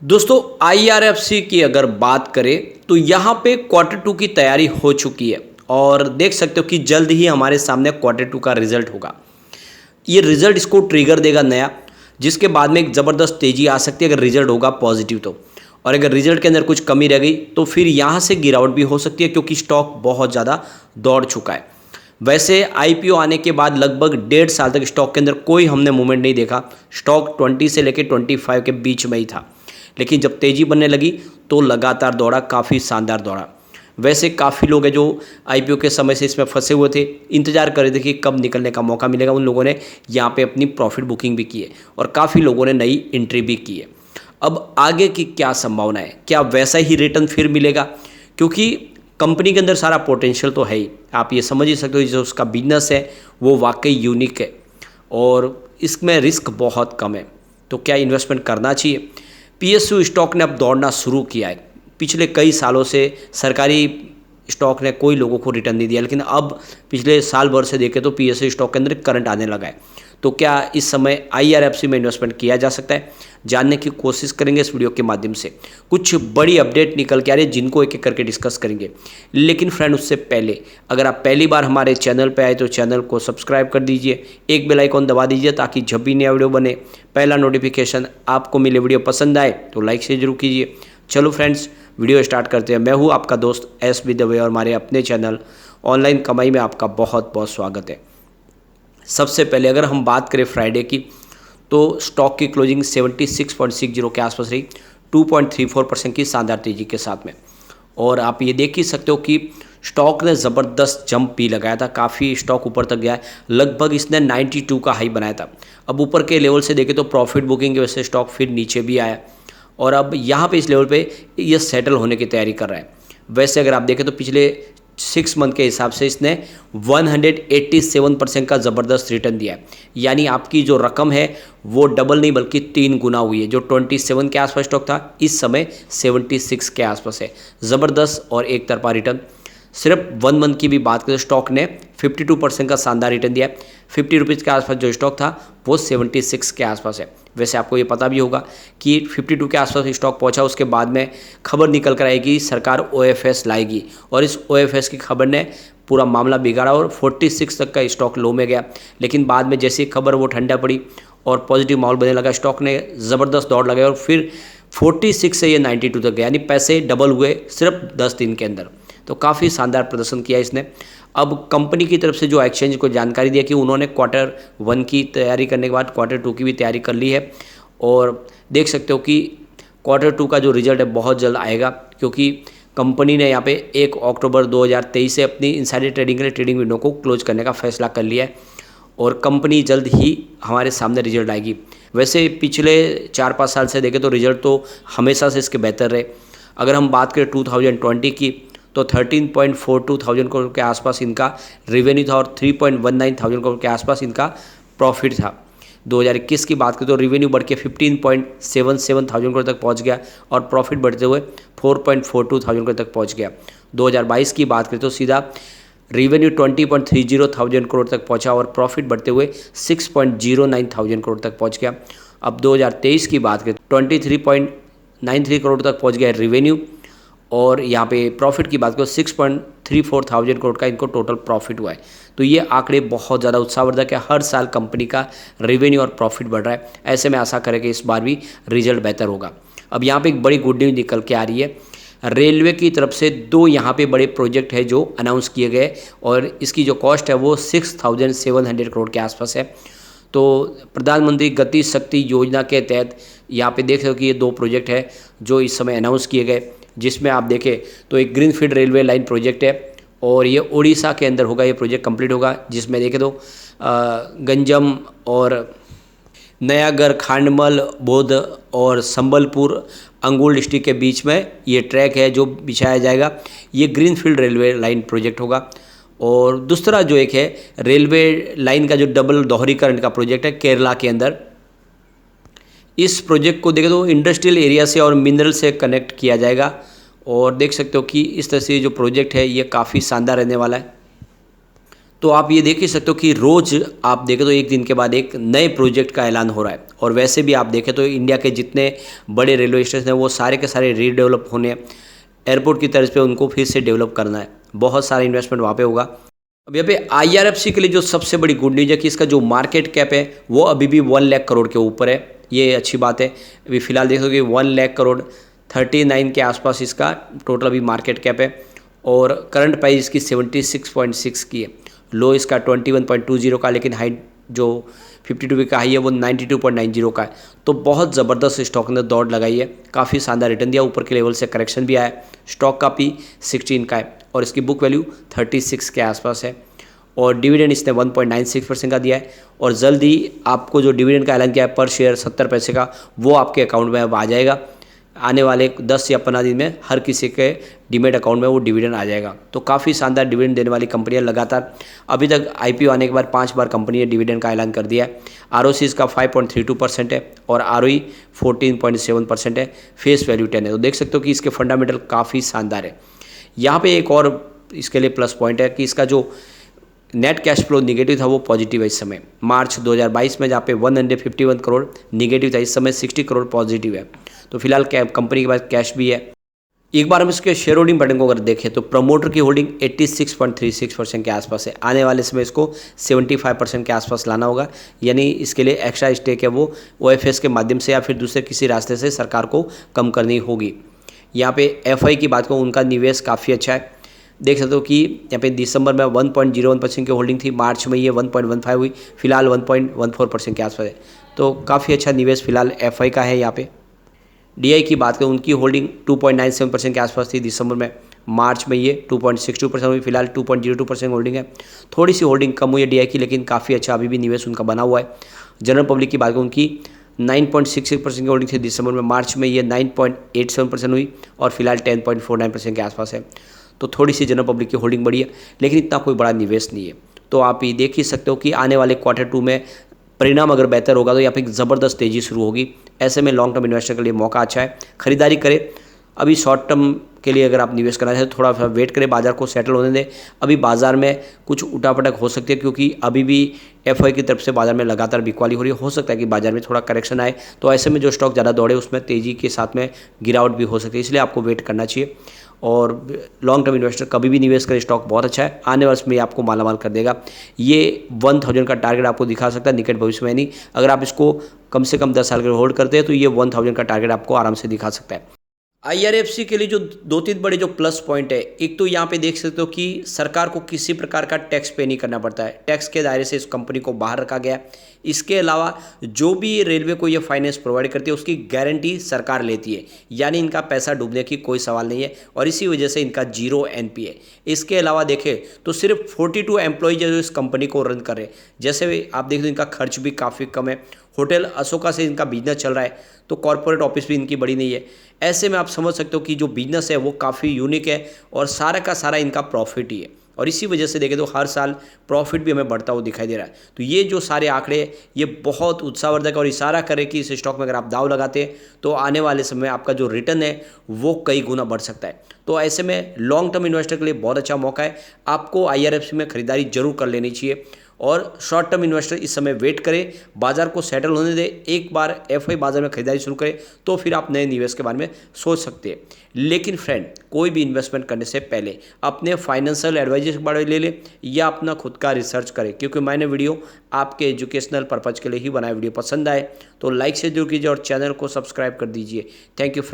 दोस्तों आईआरएफसी की अगर बात करें तो यहाँ पे Q2 की तैयारी हो चुकी है और देख सकते हो कि जल्द ही हमारे सामने Q2 का रिजल्ट होगा। ये रिजल्ट इसको ट्रिगर देगा नया, जिसके बाद में एक ज़बरदस्त तेज़ी आ सकती है अगर रिजल्ट होगा पॉजिटिव तो। और अगर रिजल्ट के अंदर कुछ कमी रह गई तो फिर यहाँ से गिरावट भी हो सकती है, क्योंकि स्टॉक बहुत ज़्यादा दौड़ चुका है। वैसे आईपीओ आने के बाद लगभग 1.5 साल तक स्टॉक के अंदर कोई हमने मूवमेंट नहीं देखा। स्टॉक 20 से लेकर 25 के बीच में ही था, लेकिन जब तेज़ी बनने लगी तो लगातार दौड़ा, काफ़ी शानदार दौड़ा। वैसे काफ़ी लोग हैं जो आईपीओ के समय से इसमें फंसे हुए थे, इंतजार कर रहे थे कि कब निकलने का मौका मिलेगा। उन लोगों ने यहाँ पे अपनी प्रॉफिट बुकिंग भी की है और काफ़ी लोगों ने नई एंट्री भी की है। अब आगे की क्या संभावना है, क्या वैसा ही रिटर्न फिर मिलेगा? क्योंकि कंपनी के अंदर सारा पोटेंशियल तो है ही, आप ये समझ ही सकते हो। जो उसका बिजनेस है वो वाकई यूनिक है और इसमें रिस्क बहुत कम है। तो क्या इन्वेस्टमेंट करना चाहिए? पीएसयू स्टॉक ने अब दौड़ना शुरू किया है। पिछले कई सालों से सरकारी स्टॉक ने कोई लोगों को रिटर्न नहीं दिया, लेकिन अब पिछले साल भर से देखें तो पीएसयू स्टॉक के अंदर करंट आने लगा है। तो क्या इस समय आईआरएफसी में इन्वेस्टमेंट किया जा सकता है? जानने की कोशिश करेंगे इस वीडियो के माध्यम से। कुछ बड़ी अपडेट निकल के आ रही है जिनको एक एक करके डिस्कस करेंगे। लेकिन फ्रेंड, उससे पहले अगर आप पहली बार हमारे चैनल पर आए तो चैनल को सब्सक्राइब कर दीजिए, एक बेल आइकॉन दबा दीजिए ताकि जब भी नया वीडियो बने पहला नोटिफिकेशन आपको मिले। वीडियो पसंद आए तो लाइक से जरूर कीजिए। चलो फ्रेंड्स, वीडियो स्टार्ट करते हैं। मैं हूँ आपका दोस्त एस.बी. दवे और हमारे अपने चैनल ऑनलाइन कमाई में आपका बहुत बहुत स्वागत है। सबसे पहले अगर हम बात करें फ्राइडे की, तो स्टॉक की क्लोजिंग 76.60 के आसपास रही, 2.34% की शानदार तेजी के साथ में। और आप ये देख ही सकते हो कि स्टॉक ने ज़बरदस्त जंप भी लगाया था, काफ़ी स्टॉक ऊपर तक गया है। लगभग इसने 92 का हाई बनाया था। अब ऊपर के लेवल से देखें तो प्रॉफिट बुकिंग की वजह से स्टॉक फिर नीचे भी आया और अब यहाँ पे इस लेवल पे ये सेटल होने की तैयारी कर रहा है। वैसे अगर आप देखें तो पिछले 6 मंथ के हिसाब से इसने 187% का ज़बरदस्त रिटर्न दिया है। यानी आपकी जो रकम है वो डबल नहीं बल्कि 3 गुना हुई है। जो 27 के आसपास स्टॉक था इस समय 76 के आसपास है। ज़बरदस्त और एक तरफा रिटर्न। सिर्फ 1 मंथ की भी बात करें तो स्टॉक ने 52% का शानदार रिटर्न दिया है। 50 रुपीज़ के आसपास जो स्टॉक था वो 76 के आसपास है। वैसे आपको ये पता भी होगा कि 52 के आसपास स्टॉक पहुंचा, उसके बाद में खबर निकल कर आएगी सरकार ओएफएस लाएगी, और इस ओएफएस की खबर ने पूरा मामला बिगाड़ा और 46 तक का स्टॉक लो में गया। लेकिन बाद में जैसी खबर वो ठंडा पड़ी और पॉजिटिव माहौल बनने लगा, स्टॉक ने ज़बरदस्त दौड़ लगाई और फिर 46 से ये 92 तक गया। यानी पैसे डबल हुए सिर्फ 10 दिन के अंदर। तो काफ़ी शानदार प्रदर्शन किया इसने। अब कंपनी की तरफ से जो एक्सचेंज को जानकारी दिया कि उन्होंने Q1 की तैयारी करने के बाद Q2 की भी तैयारी कर ली है और देख सकते हो कि Q2 का जो रिजल्ट है बहुत जल्द आएगा, क्योंकि कंपनी ने यहाँ पे 1 अक्टूबर 2023 से अपनी इनसाइडर ट्रेडिंग के लिए ट्रेडिंग विंडो को क्लोज करने का फैसला कर लिया है और कंपनी जल्द ही हमारे सामने रिजल्ट आएगी। वैसे पिछले 4-5 साल से देखें तो रिजल्ट तो हमेशा से इसके बेहतर रहे। अगर हम बात करें 2020 की तो 13.42 थाउजेंड करोड़ के आसपास इनका रेवेन्यू था और 3.19 थाउजेंड करोड़ के आसपास इनका प्रॉफिट था। 2021 की बात करें तो रेवेन्यू बढ़ के 15.77 थाउजेंड करोड़ तक पहुंच गया और प्रॉफिट बढ़ते हुए 4.42 थाउजेंड करोड़ तक पहुंच गया। 2022 की बात करें तो सीधा रेवेन्यू 20.30 थाउजेंड करोड़ तक पहुंचा और प्रॉफिट बढ़ते हुए 6.09 थाउजेंड करोड़ तक पहुंच गया। अब 2023 की बात करें 23.93 करोड़ तक पहुंच गया रेवेन्यू और यहाँ पे प्रॉफिट की बात करो 6.34 थाउजेंड करोड़ का इनको टोटल प्रॉफिट हुआ है। तो ये आंकड़े बहुत ज़्यादा उत्साहवर्धक है। हर साल कंपनी का रेवेन्यू और प्रॉफिट बढ़ रहा है। ऐसे में आशा करें कि इस बार भी रिजल्ट बेहतर होगा। अब यहाँ पे एक बड़ी गुड न्यूज़ निकल के आ रही है। रेलवे की तरफ से 2 यहाँ पे बड़े प्रोजेक्ट है जो अनाउंस किए गए और इसकी जो कॉस्ट है वो 6,700 करोड़ के आसपास है। तो प्रधानमंत्री गति शक्ति योजना के तहत यहाँ पे देख रहे हो कि ये 2 प्रोजेक्ट है जो इस समय अनाउंस किए गए, जिसमें आप देखें तो एक ग्रीनफील्ड रेलवे लाइन प्रोजेक्ट है और ये उड़ीसा के अंदर होगा। ये प्रोजेक्ट कंप्लीट होगा, जिसमें देखें तो गंजम और नयागढ़, खांडमल, बौद्ध और संबलपुर अंगुल डिस्ट्रिक्ट के बीच में ये ट्रैक है जो बिछाया जाएगा। ये ग्रीनफील्ड रेलवे लाइन प्रोजेक्ट होगा। और दूसरा जो एक है रेलवे लाइन का जो डबल दोहरीकरण का प्रोजेक्ट है केरला के अंदर। इस प्रोजेक्ट को देखें तो इंडस्ट्रियल एरिया से और मिनरल से कनेक्ट किया जाएगा और देख सकते हो कि इस तरह से जो प्रोजेक्ट है ये काफ़ी शानदार रहने वाला है। तो आप ये देख ही सकते हो कि रोज़ आप देखें तो एक दिन के बाद एक नए प्रोजेक्ट का ऐलान हो रहा है। और वैसे भी आप देखें तो इंडिया के जितने बड़े रेलवे स्टेशन हैं वो सारे के सारे रीडेवलप होने हैं। एयरपोर्ट की तर्ज पे उनको फिर से डेवलप करना है, बहुत सारा इन्वेस्टमेंट वहाँ पे होगा। अब यहाँ पे IRFC के लिए जो सबसे बड़ी गुड न्यूज़ है कि इसका जो मार्केट कैप है वो अभी भी 1 लाख करोड़ के ऊपर है। ये अच्छी बात है। अभी फिलहाल देखो कि 1 लाख करोड़ 39 के आसपास इसका टोटल अभी मार्केट कैप है। और करंट प्राइस इसकी 76.6 की है। लो इसका 21.20 का, लेकिन हाई जो 52 वीक का हाई है वो 92.90 का है। तो बहुत ज़बरदस्त स्टॉक ने दौड़ लगाई है, काफ़ी शानदार रिटर्न दिया, ऊपर के लेवल से करेक्शन भी आया है। स्टॉक का P 16 का है और इसकी बुक वैल्यू 36 के आसपास है। और डिविडेंड इसने 1.96% का दिया है। और जल्द ही आपको जो डिविडेंड का ऐलान किया है पर शेयर 70 पैसे का, वो आपके अकाउंट में अब आ जाएगा। आने वाले 10 या 15 दिन में हर किसी के डीमेट अकाउंट में वो डिविडेंड आ जाएगा। तो काफ़ी शानदार डिविडेंड देने वाली कंपनियां लगातार, अभी तक IPO आने के बाद 5 बार कंपनी ने डिविडेंड का ऐलान कर दिया है। ROC इसका 5.32% है और ROE 14.7% है। फेस वैल्यू 10 है। तो देख सकते हो कि इसके फंडामेंटल काफ़ी शानदार है। यहाँ पे एक और इसके लिए प्लस पॉइंट है कि इसका जो नेट कैश फ्लो निगेटिव था वो पॉजिटिव है इस समय। मार्च 2022 में जहाँ पे 151 करोड़ निगेटिव था, इस समय 60 करोड़ पॉजिटिव है। तो फिलहाल कंपनी के पास कैश भी है। एक बार हम इसके शेयर होल्डिंग पैटर्न को अगर देखें तो प्रमोटर की होल्डिंग 86.36% के आसपास है। आने वाले समय इसको 75% के आसपास लाना होगा, यानी इसके लिए एक्स्ट्रा स्टेक है वो OFS के माध्यम से या फिर दूसरे किसी रास्ते से सरकार को कम करनी होगी। यहाँ पे FI की बात करूँ, उनका निवेश काफ़ी अच्छा है। देख सकते हो कि यहाँ पे दिसंबर में 1.01% की होल्डिंग थी, मार्च में ये 1.15 हुई, फिलहाल 1.14% के आसपास है। तो काफ़ी अच्छा निवेश फिलहाल FI का है। यहाँ पे DI की बात करें, उनकी होल्डिंग 2.97% के आसपास थी दिसंबर में, मार्च में ये 2.62% हुई, फिलहाल 2.02% होल्डिंग है। थोड़ी सी होल्डिंग कम हुई है DI की, लेकिन काफ़ी अच्छा अभी भी निवेश उनका बना हुआ है। जनरल पब्लिक की बात करें, उनकी 9.66% की होल्डिंग थी दिसंबर में, मार्च में ये 9.87% हुई और फिलहाल 10.49% के आसपास है। तो थोड़ी सी जनरल पब्लिक की होल्डिंग बढ़ी है, लेकिन इतना कोई बड़ा निवेश नहीं है। तो आप ये देख ही सकते हो कि आने वाले Q2 में परिणाम अगर बेहतर होगा तो यहाँ पे एक ज़बरदस्त तेज़ी शुरू होगी। ऐसे में लॉन्ग टर्म इन्वेस्टर के लिए मौका अच्छा है, खरीदारी करें। अभी शॉर्ट टर्म के लिए अगर आप निवेश करना चाहें तो थोड़ा सा वेट करें, बाजार को सेटल होने दें। अभी बाजार में कुछ उठापटक हो सकती है, क्योंकि अभी भी FI की तरफ से बाजार में लगातार बिकवाली हो रही है। हो सकता है कि बाजार में थोड़ा करेक्शन आए, तो ऐसे में जो स्टॉक ज़्यादा दौड़े उसमें तेज़ी के साथ में गिरावट भी हो सकती है, इसलिए आपको वेट करना चाहिए। और लॉन्ग टर्म इन्वेस्टर कभी भी निवेश करें, स्टॉक बहुत अच्छा है, आने वाले में आपको मालामाल कर देगा। ये 1000 का टारगेट आपको दिखा सकता है निकट भविष्य में नहीं। अगर आप इसको कम से कम 10 साल के होल्ड करते हैं तो ये 1000 का टारगेट आपको आराम से दिखा सकता है। IRFC के लिए जो 2-3 बड़े जो प्लस पॉइंट है, एक तो यहाँ पे देख सकते हो कि सरकार को किसी प्रकार का टैक्स पे नहीं करना पड़ता है, टैक्स के दायरे से इस कंपनी को बाहर रखा गया है। इसके अलावा जो भी रेलवे को ये फाइनेंस प्रोवाइड करती है उसकी गारंटी सरकार लेती है, यानी इनका पैसा डूबने की कोई सवाल नहीं है और इसी वजह से इनका 0 NPA। इसके अलावा देखें तो सिर्फ 42 एम्प्लॉयज जो इस कंपनी को रन कर रहे हैं। जैसे आप देख लो इनका खर्च भी काफ़ी कम है, होटल अशोका से इनका बिजनेस चल रहा है, तो कॉर्पोरेट ऑफिस भी इनकी बड़ी नहीं है। ऐसे में आप समझ सकते हो कि जो बिजनेस है वो काफ़ी यूनिक है और सारा का सारा इनका प्रॉफिट ही है। और इसी वजह से देखें तो हर साल प्रॉफिट भी हमें बढ़ता हुआ दिखाई दे रहा है। तो ये जो सारे आंकड़े ये बहुत उत्साहवर्धक और इशारा करे कि इस स्टॉक में अगर आप दाव लगाते हैं तो आने वाले समय में आपका जो रिटर्न है वो कई गुना बढ़ सकता है। तो ऐसे में लॉन्ग टर्म इन्वेस्टर के लिए बहुत अच्छा मौका है, आपको IRFC में खरीदारी जरूर कर लेनी चाहिए। और शॉर्ट टर्म इन्वेस्टर इस समय वेट करें, बाजार को सेटल होने दें, एक बार FI बाजार में खरीदारी शुरू करें तो फिर आप नए निवेश के बारे में सोच सकते हैं। लेकिन फ्रेंड, कोई भी इन्वेस्टमेंट करने से पहले अपने फाइनेंशियल एडवाइजर के बारे में ले लें या अपना खुद का रिसर्च करें, क्योंकि मैंने वीडियो आपके एजुकेशनल पर्पज़ के लिए ही बनाया। वीडियो पसंद आए तो लाइक से जरूर कीजिए और चैनल को सब्सक्राइब कर दीजिए। Thank you friend.